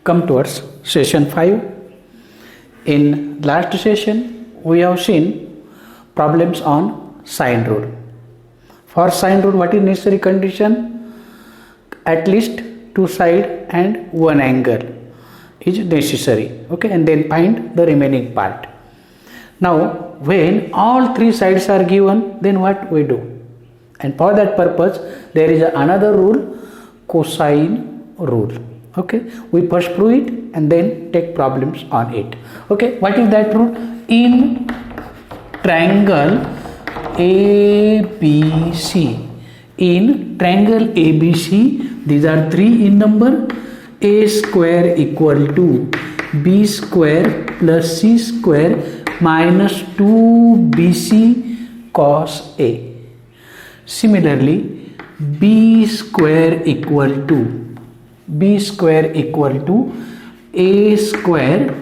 come towards session 5. In last session, we have seen problems on sine rule. For sine rule, what is necessary condition? At least two side and one angle is necessary. Okay, and then find the remaining part. Now, when all three sides are given, then what we do? And for that purpose, there is another rule, cosine rule. Okay, we first prove it and then take problems on it. Okay, what is that rule? In triangle ABC, these are three in number. A square equal to B square plus C square minus 2BC cos A. Similarly, B square equal to A square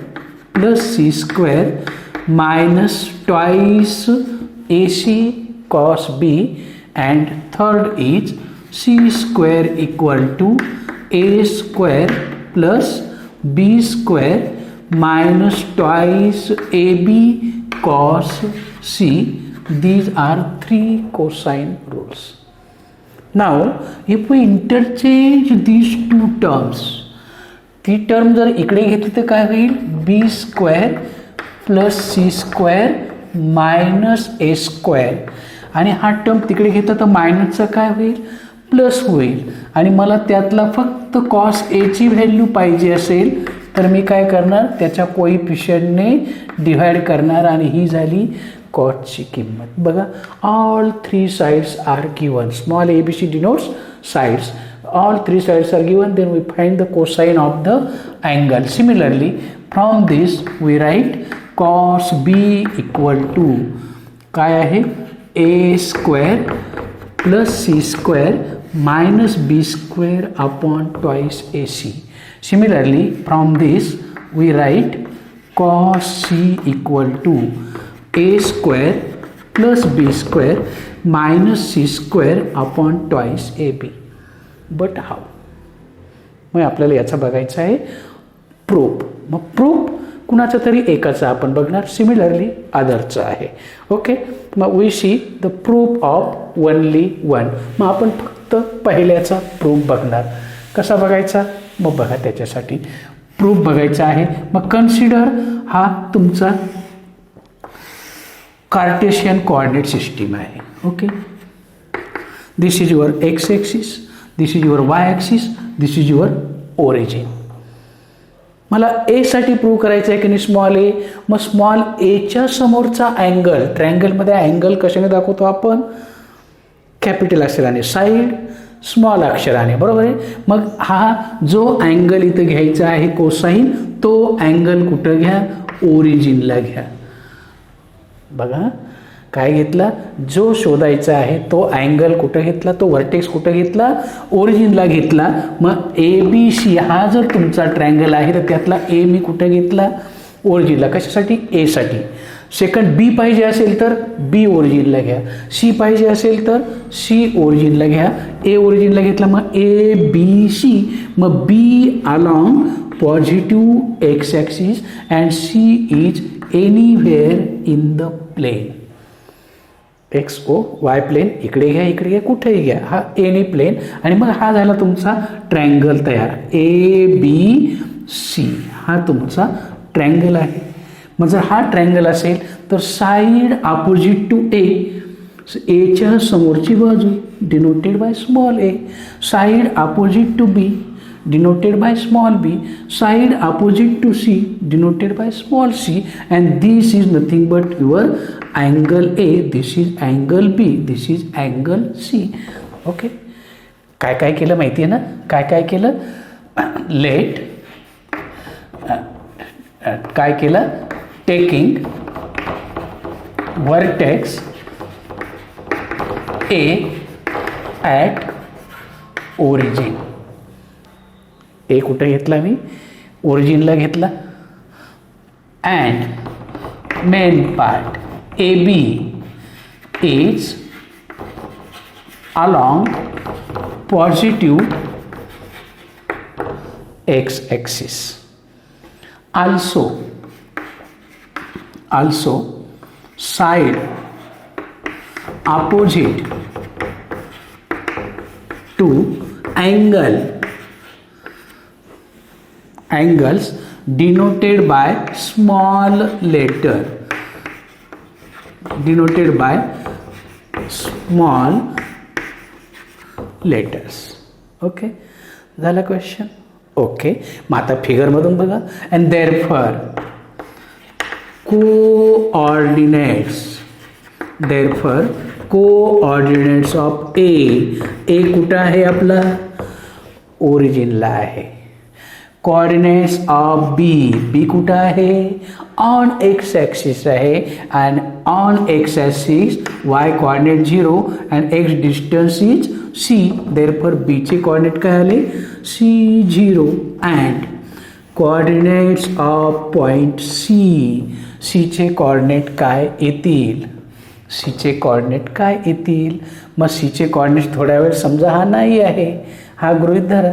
plus C square minus twice AC cos B, and third is C square equal to A square plus B square minus twice AB cos C. These are three cosine rules. Now, if we interchange these two terms, ती term जर इकडे घेतली तर काय होईल? B square plus C square minus A square, आणि हा term तिकडे घेतला तर मायनसचा काय होईल? प्लस होईल. आणि मला त्यातला फक्त कॉस एची व्हॅल्यू पाहिजे असेल तर मी काय करणार? त्याच्या कोइफिशियंटने डिव्हाइड करणार, आणि ही झाली कॉसची किंमत. बघा, all three sides are given. Small A B C denotes sides. All three sides are given, then we find the cosine of the angle. Similarly, from this we write cos B equal to काय आहे? A square plus C square minus B square upon twice AC. Similarly, from this we write cos C equal to A square plus B square minus C square upon twice AB. But how? मग आपल्याला याचा बघायचा आहे proof. मग proof कुणाचा तरी एकाचा आपण बघणार, सिमिलरली अदरचा आहे. ओके, मग we see the proof of only one. मग आपण फक्त पहिल्याचा प्रूफ बघणार. कसा बघायचा? मग बघा, त्याच्यासाठी प्रूफ बघायचा आहे. मग कन्सिडर हा तुमचा कार्टेशियन कोऑर्डिनेट सिस्टीम आहे. Okay, this is your x axis, this is your why axis, this is your origin. मला ए साठी प्रूव्ह करायचं आहे की नाही? स्मॉल ए. मग स्मॉल एच्या समोरचा अँगल, ट्रायंगलमध्ये अँगल कशाने दाखवतो आपण? कॅपिटल अक्षराने, साईड स्मॉल अक्षराने, बरोबर आहे. मग हा जो अँगल इथं घ्यायचा आहे कोसाईन, तो अँगल कुठं घ्या? ओरिजिनला घ्या. बघा, काय घेतला? जो शोधायचा आहे तो अँगल कुठं घेतला? तो व्हर्टेक्स कुठं घेतला? ओरिजिनला घेतला. मग ए बी सी हा जर तुमचा ट्रायंगल आहे तर त्यातला ए मी कुठं घेतला? ओरिजिनला. कशासाठी? ए साठी. सेकंड बी पाहिजे असेल तर बी ओरिजिनला घ्या, सी पाहिजे असेल तर सी ओरिजिनला घ्या. ए ओरिजिनला घेतला, मग ए बी सी. मग B along positive X axis and C is anywhere in the plane. X O Y plane, इकडे घ्या, इकडे घ्या, कुठेही घ्या, हा एनी प्लेन. आणि मग हा झाला तुमचा ट्रायंगल तयार. ए बी सी हा तुमचा ट्रायंगल आहे. मग जर हा ट्रायंगल असेल तर साईड अपोजिट टू ए, एच्या समोरची बाजू denoted by small A, side opposite to B denoted by small b, side opposite to C denoted by small c, and this is nothing but your angle A, this is angle B, this is angle C. Okay, काय काय केलं माहिती आहे ना? काय काय केलं? Let काय केलं? Taking vertex A at origin. A कुठे घेतला मी? ओरिजिनला घेतला. And main part A B is along positive x axis. Also side opposite to angles denoted by small letters. Okay, झाला क्वेश्चन. ओके, मग आता फिगरमधून बघा. अँड देअरफॉर कोऑर्डिनेट्स ऑफ ए कुठं आहे आपला? ओरिजिनला आहे. कोऑर्डिनेट्स ऑफ बी कुठं आहे? ऑन एक्स ॲक्सिस आहे. And on X axis Y coordinate 0 and X distance is C. Therefore बीचे कोऑर्डिनेट काय आले? C0. And coordinates of point सीचे कोऑर्डिनेट काय येतील? मग सीचे कोऑर्डिनेट्स थोड्या वेळ समजा हा नाही आहे, हा गृहीत धरा.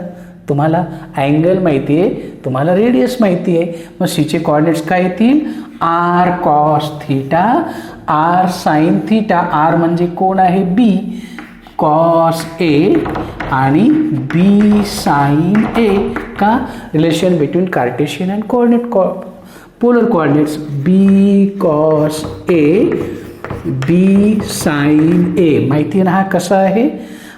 तुम्हाला अँगल माहिती आहे, तुम्हाला रेडियस माहिती आहे. मग सीचे कोऑर्डिनेट्स काय येतील? R cos theta, R sine theta. R म्हणजे कोण आहे? बी कॉस ए आणि बी साइन ए. का? Relation between Cartesian and coordinate polar coordinates. B cos A B sine A. माहिती आहे ना हा कसा आहे?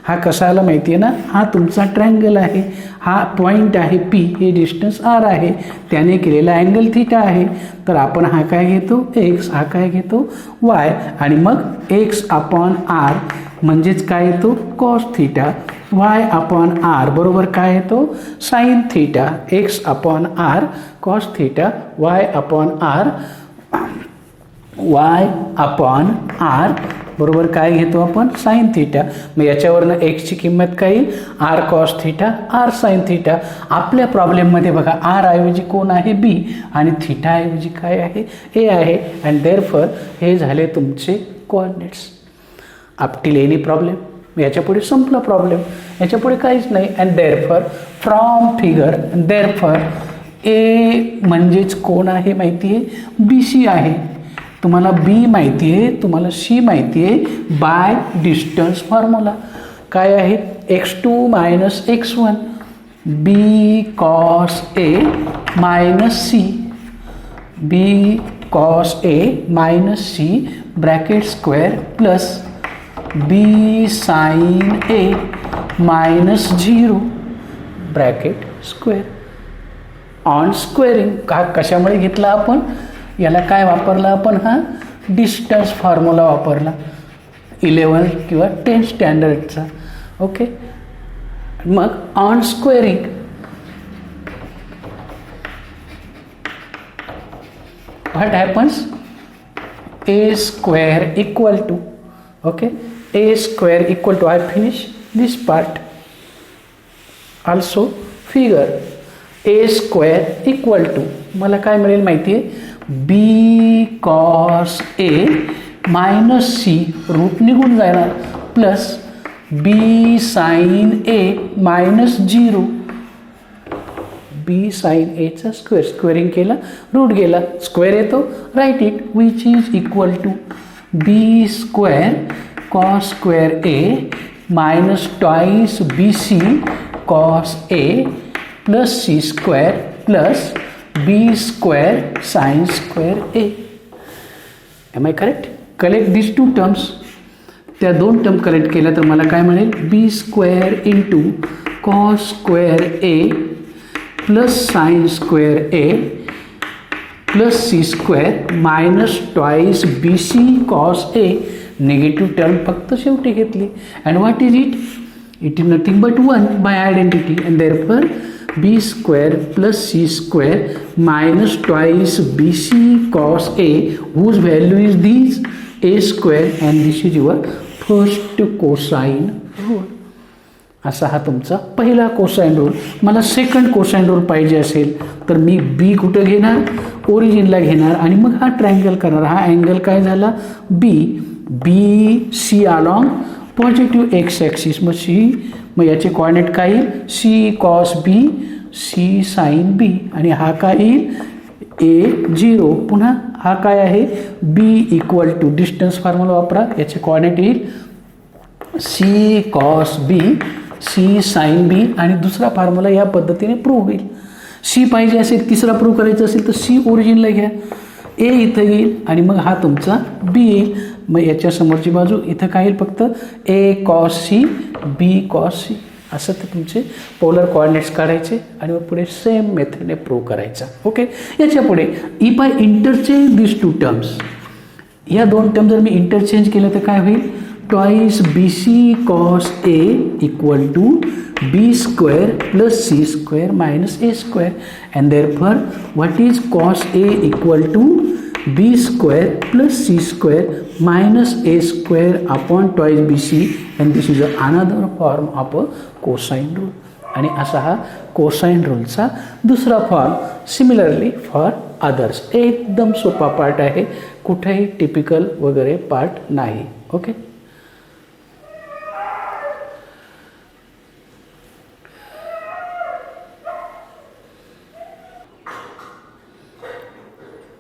हा कसा आला माहिती आहे ना? हा तुमचा ट्रायंगल आहे, हा पॉईंट आहे पी, हे डिस्टन्स आर आहे, त्याने केलेला अँगल थीटा आहे. तर आपण हा काय घेतो? एक्स. हा काय घेतो? वाय. आणि मग एक्स अपॉन आर म्हणजेच काय येतो? Cos theta. Y upon R बरोबर काय येतो? Sine theta. X upon R cos theta, Y upon R बरोबर काय घेतो आपण? Sine theta. मग याच्यावरनं एक्सची किंमत काय येईल? R cos theta, R sine theta. आपल्या प्रॉब्लेममध्ये बघा आर ऐवजी कोण आहे? बी. आणि थीटा ऐवजी काय आहे? ए आहे. अँड देअरफॉर हे झाले तुमचे coordinates. Up till any problem? याच्यापुढे संपला प्रॉब्लेम, याच्यापुढे काहीच नाही. And therefore from figure, therefore A म्हणजेच कोण आहे माहिती आहे? बी सी आहे. तुम्हाला बी माहिती आहे, तुम्हाला सी माहिती आहे बाय डिस्टन्स फॉर्म्युला. काय आहे? x2 minus x1 B cos A minus C, B cos A minus C bracket square plus B sine A minus 0 bracket square. On squaring का कशामुळे घेतला आपण? याला काय वापरला आपण? हा डिस्टन्स फॉर्म्युला वापरला 11 किंवा 10 स्टँडर्डचा. ओके, मग on squaring what happens? A square equal to, okay, A square equal to, I finish this part. Also figure A square equal to मला काय मिळेल माहिती आहे? B cos A minus C root निघून जाणार plus B sine A minus 0. B sine एचा square, squaring केला, root गेला, स्क्वेअर येतो, write it, which is equal to B square cos square A minus twice B C cos A plus C square plus B square sine square A. Am I correct? Collect this two terms. त्या दोन term कलेक्ट केल्या तर मला काय मिळेल? B square into cos square A plus sine square A plus C square minus twice B C cos A. Negative term फक्त शेवटी घेतली. And what is it? It is nothing but 1 by identity. And therefore b square plus c square minus twice bc cos a, whose value is this a square, and this is your first cosine rule. असा हा तुमचा पहिला cosine rule. मला second cosine rule पाहिजे असेल तर मी बी कुठं घेणार? ओरिजिनला घेणार आणि मग हा ट्रायंगल करणार. हा अँगल काय झाला? B C along positive X axis. मग याचे कोऑर्डिनेट काय येईल? C cos B C sine B आणि हा काय येईल ए 0. पुन्हा हा काय आहे B equal to distance formula वापरा, याचे कोऑर्डिनेट येईल C cos B C sine B आणि दुसरा फॉर्म्युला या पद्धतीने प्रूव्ह होईल. सी पाहिजे असेल तिसरा प्रूव्ह करायचं असेल तर सी ओरिजिनला घ्या, ए इथं येईल आणि मग हा तुमचा बी येईल. मग याच्या समोरची बाजू इथं काय येईल फक्त A cos C B cos C. असं ते तुमचे पोलर कोऑर्डिनेट्स काढायचे आणि मग पुढे सेम मेथडने प्रूव्ह करायचा. ओके, याच्या पुढे if I interchange this two terms, या दोन टर्म जर मी इंटरचेंज केलं तर काय होईल twice B C cos A equal to B square plus C square minus A square and therefore what is cos A equal to B square plus C square minus A square upon twice B C and this is another form of a cosine rule. आणि असा हा cosine रूलचा दुसरा form. Similarly for others एकदम सोपा part आहे, कुठेही typical वगैरे part नाही. ओके,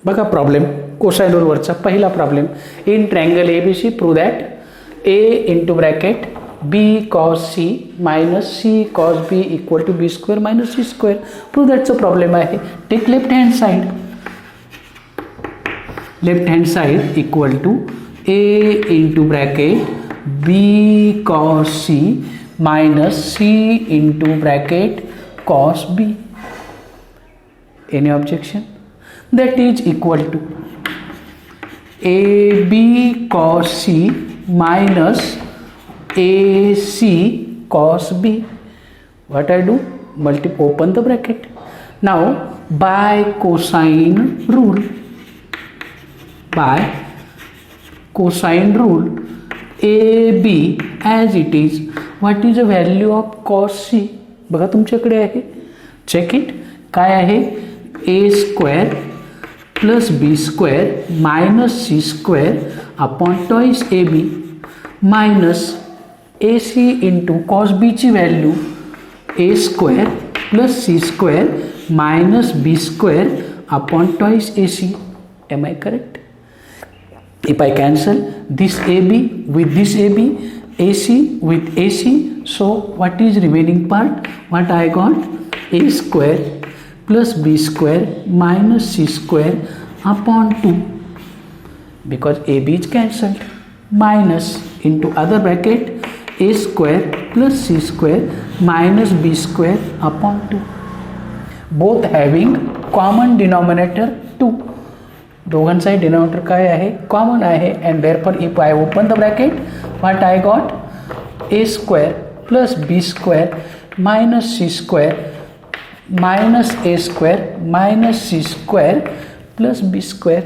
बघा प्रॉब्लेम कोसाइन रूलवरचा पहिला problem. In triangle A B C prove that A into bracket B cos C minus C cos B equal to B square minus C square. Prove दॅटचा problem आहे. Take left hand side, left hand side equal to A into bracket B cos C minus C into bracket cos B. Any objection? That is equal to AB cos C minus AC cos B. What I do? Open the bracket. Now by cosine rule, AB as it is, what is the value of cos C? बघा तुमच्याकडे आहे, check it. काय आहे a square plus B square minus C square upon twice A B minus A C into cos बीची value A square plus C square minus B square upon twice A C. Am I correct? If I cancel this A B with this A B, A C with A C, so what is remaining part? What I got A square plus b square minus c square upon 2 because ab is cancelled minus into other bracket a square plus c square minus b square upon 2, both having common denominator 2. दोघांचाही denominator काय आहे common आहे and therefore if I open the bracket what I got a square plus b square minus c square minus A square minus C square plus B square.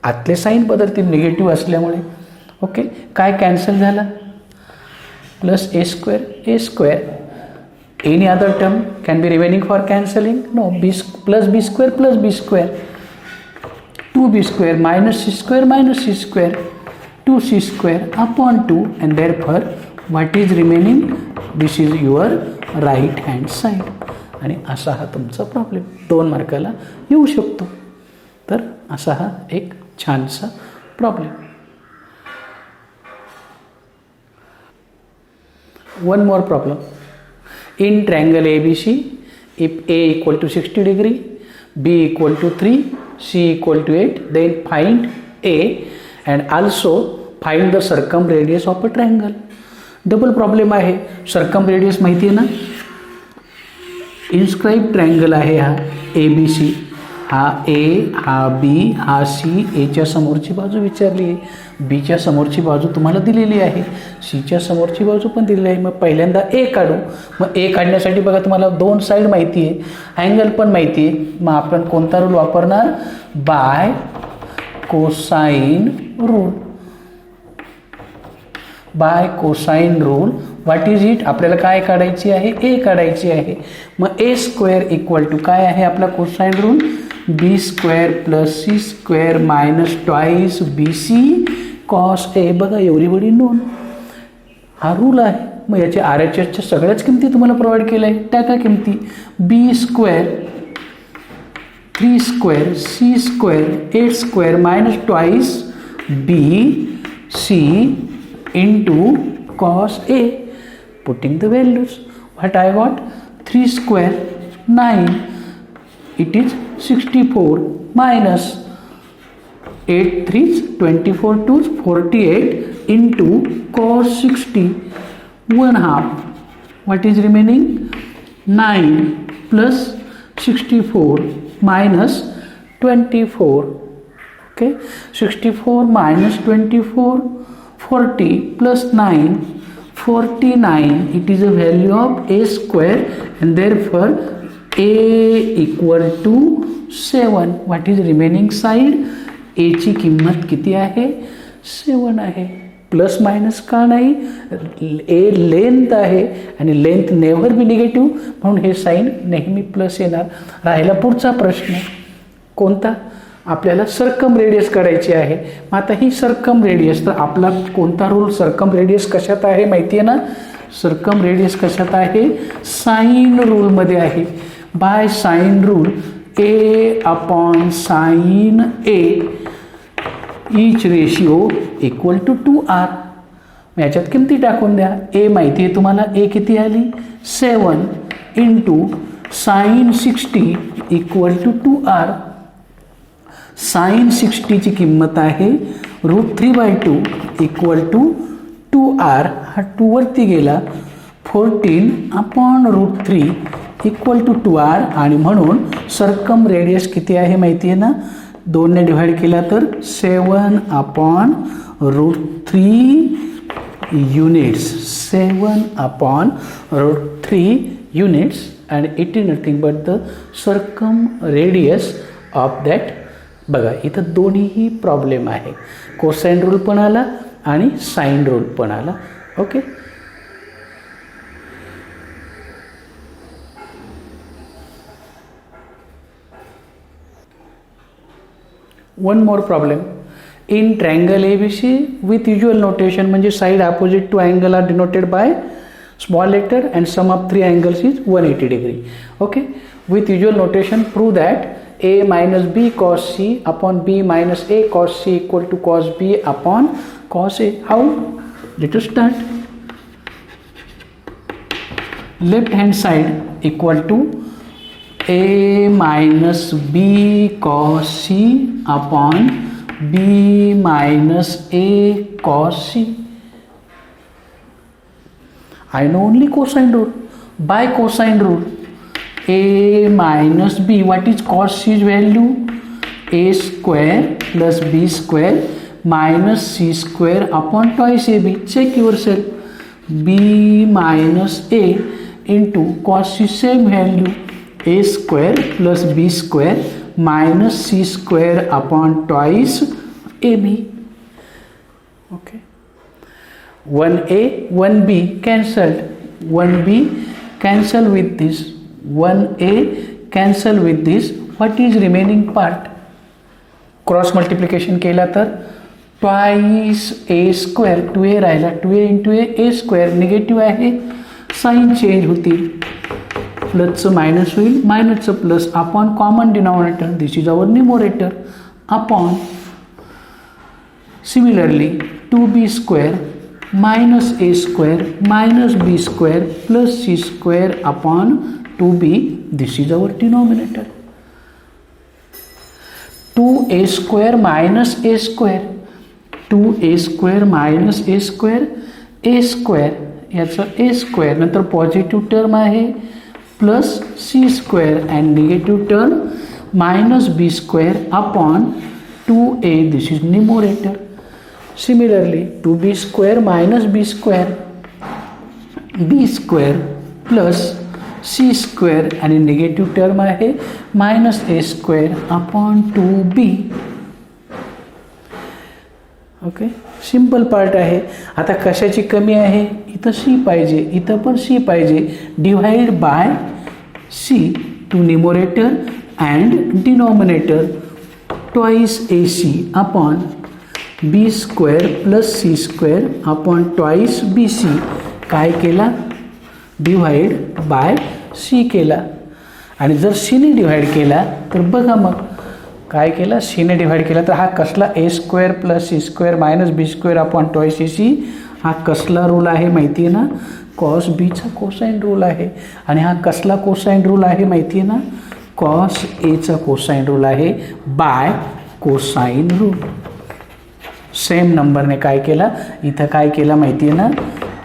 आतले sign बदलतील negative असल्यामुळे. Okay, काय cancel झालं plus A square. Any other term can be remaining for cancelling? No. B plus B square 2b square minus C square 2c square upon 2 and therefore what is remaining? This is your right hand side. आणि असा हा तुमचा problem 2 मार्काला येऊ शकतो. तर असा हा एक छानसा problem. One more problem. In triangle A B C if A equal to 60 degree B equal to 3 C equal to 8 then find A and also find the circumradius of a triangle. Double problem आहे. Circumradius माहिती आहे ना, इन्स्क्राइब triangle आहे हा ए B C. हा ए हा बी हा C. एच्या समोरची बाजू विचारली आहे, बीच्या समोरची बाजू तुम्हाला दिलेली आहे, सीच्या समोरची बाजू पण दिलेली आहे. मग पहिल्यांदा ए काढू. मग ए काढण्यासाठी बघा तुम्हाला 2 साईड माहिती आहे, अँगल पण माहिती आहे. मग आपण कोणता रूल वापरणार? By cosine rule. By cosine rule what is it? आपल्याला काय काढायची आहे? ए काढायची आहे. मग ए स्क्वेअर इक्वल टू काय आहे आपला cosine rule? B square plus C square minus twice B C cos A. बघा एवढी बडी नोन हा रूल आहे. मग याचे RHSच्या सगळ्याच किमती तुम्हाला प्रोव्हाइड केल्या आहे. टाका किमती. B square 3 square C square 8 square minus twice B C into cos A. Putting the values. What I got? 3 square 9. It is 64 minus 8 3s 24 2s 48 into cos 60 1 half. What is remaining? 9 plus 64 minus 24. Okay, 64 minus 24 40 plus 9 49. It is a value of a square and therefore a equal to 7. What is remaining side? ए ची किंमत किती आहे? 7 आहे. Plus minus का नाही? ए length आहे आणि length never बी negative, म्हणून हे साईन नेहमी प्लस येणार. राहिला पुढचा प्रश्न कोणता? आपल्याला सर्कम रेडियस काढायची आहे. मग आता ही सर्कम रेडियस, तर आपला कोणता रूल सर्कम रेडियस कशात आहे माहिती आहे ना? सर्कम रेडियस कशात आहे? साईन रूलमध्ये आहे. By sine rule A upon sine A each ratio equal to 2r. याच्यात किमती टाकून द्या. ए माहिती आहे तुम्हाला, ए किती आली? 7 into sine 60 equal to 2r. Sine 60ची किंमत आहे √3/2 इक्वल टू 2r. हा 2 वरती गेला. 14 अपॉन √3 इक्वल टू 2r. आणि म्हणून सर्कम रेडियस किती आहे माहिती आहे ना? 2 ने डिवाइड केला तर 7 upon √3 units. 7 upon √3 units and it is nothing but the circum radius of that. बघा इथं दोन्हीही प्रॉब्लेम आहे. कोसाइन रूल पण आला आणि साइन रूल पण आला. Okay, one more problem. In triangle ABC with usual notation, म्हणजे side opposite to angle are denoted by small letter and sum of 3 angles is 180 degree. Okay, with usual notation prove that a minus b cos c upon b minus a cos c equal to cos b upon cos a. How? Let us start. Left hand side equal to a minus b cos c upon b minus a cos c. I know only cosine rule. By cosine rule, a minus b, what is cos c's value? A square plus b square minus c square upon twice ab. Check yourself. b minus a into cos c same value. A square plus b square minus c square upon twice ab. Okay. 1a 1b cancelled. 1b cancel with this. 1a cancel with this. What is remaining part? Cross multiplication केला तर twice a square 2a राहिला. 2a into a square negative आहे. Sign change होतील. प्लसचं minus होईल, मायनसचं plus upon common denominator. This is our numerator upon. Similarly 2b स्क्वेअर minus a square minus b square plus c square upon 2b. This is our denominator. 2a square minus a square. 2a square minus a square. a square याचं a square नंतर positive term आहे plus c square and negative term minus b square upon 2a. This is numerator. Similarly 2b square minus b square plus c square आणि negative term आहे minus a square upon 2b. Okay, simple part आहे. आता कशाची कमी आहे? इथं c पाहिजे, इथं पण c पाहिजे. Divide by c to numerator and denominator twice ac upon b square plus c square upon twice bc काय केला, डिव्हाइड बाय सी केला. आणि जर सीने डिव्हाइड केला तर बघा मग काय केलं, सीने डिव्हाइड केला तर हा कसला A square plus C square minus B square upon twice A C, हा कसला रूल आहे माहिती आहे ना, कॉस बीचा कोसाईन रूल आहे. आणि हा कसला कोसाईन रूल आहे माहिती आहे ना, कॉस एचा कोसाईन रूल आहे बाय कोसाईन रूल. सेम नंबरने काय केला, इथं काय केलं माहिती आहे ना,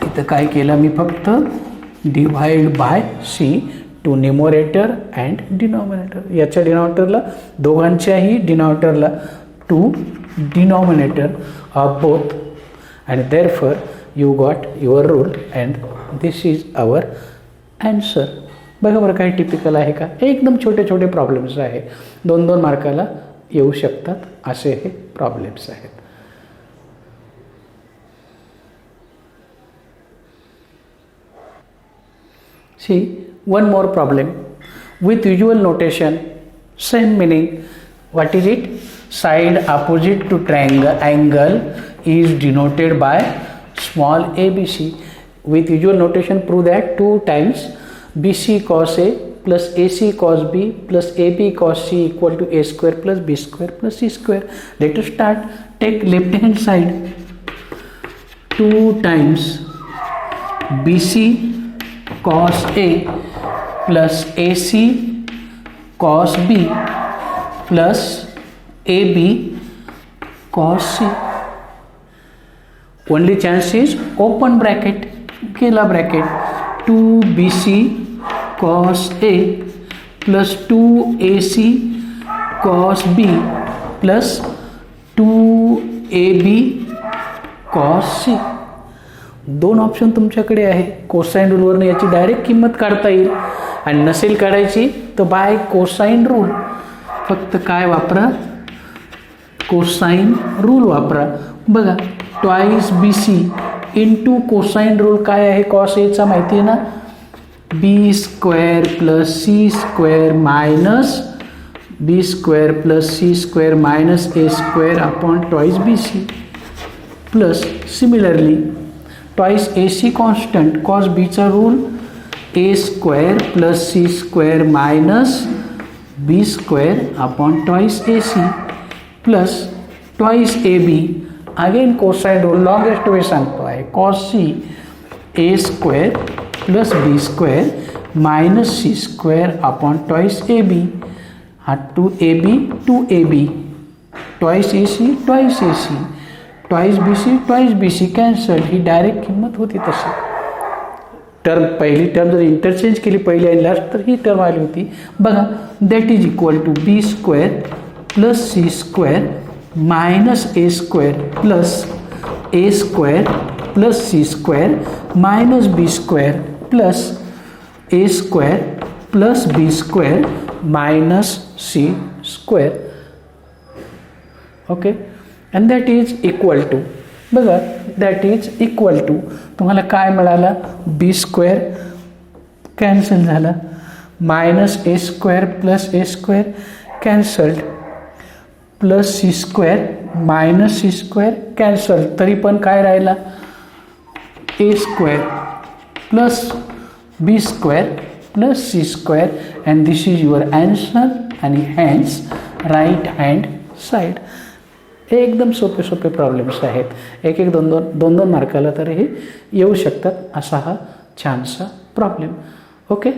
इथं काय केलं मी फक्त divide by C to numerator and denominator. याच्या डिनॉमिनेटरला, दोघांच्याही डिनॉमिनेटरला to denominator of both, and therefore you got your rule and this is our answer. बघा बरं काय टिपिकल आहे का, एकदम छोटे छोटे प्रॉब्लेम्स आहे, 2-2 मार्काला येऊ शकतात असे हे प्रॉब्लेम्स आहेत. See one more problem with usual notation, same meaning. What is it? Side opposite to triangle angle is denoted by small abc. With usual notation, prove that 2 times bc cos a plus ac cos b plus ab cos c equal to a square plus b square plus c square. Let us start. Take left hand side. 2 times bc cos a plus ac cos b plus ab cos c. Only chance is open bracket, केला bracket, 2bc cos a plus 2ac cos b plus 2ab cos c. 2 option तुमच्याकडे आहे. Cosine रूलवरनं याची direct किंमत काढता येईल, आणि नसेल काढायची तर बाय कोसाईन रूल. फक्त काय वापरा, कोसाईन रूल वापरा. बघा twice B C into cosine rule काय आहे, कॉस एचा माहिती आहे ना, B square plus C square minus B square plus C square minus A square upon twice B C plus similarly twice A C constant, cos बीचा rule A square plus C square minus B square upon twice A C plus twice A B. Again cosine rule longest way सांगतो आहे, cos C A square plus B square minus C square upon twice A B. हा 2ab twice A C twice A C twice B C cancel. ही direct किंमत होती तशी. Term पहिली term जर interchange केली पहिली आणि लास्ट तर ही टर्म आली होती. बघा that is equal to B square plus C square minus A square plus A square plus C square minus B square plus A square plus B square minus C square. Okay, and that is equal to, बघा that is equal to तुम्हाला काय मिळालं, B square cancel झाला, minus A square plus A square cancelled, plus C square minus C square cancel. तरी पण काय राहिला, ए square plus B square plus C square. And this is your answer आणि hence right hand side. हे एकदम सोपे सोपे प्रॉब्लेम्स आहेत. एक एक दोन दोन मार्काला तर हे येऊ शकतात असा हा छानसा प्रॉब्लेम. ओके.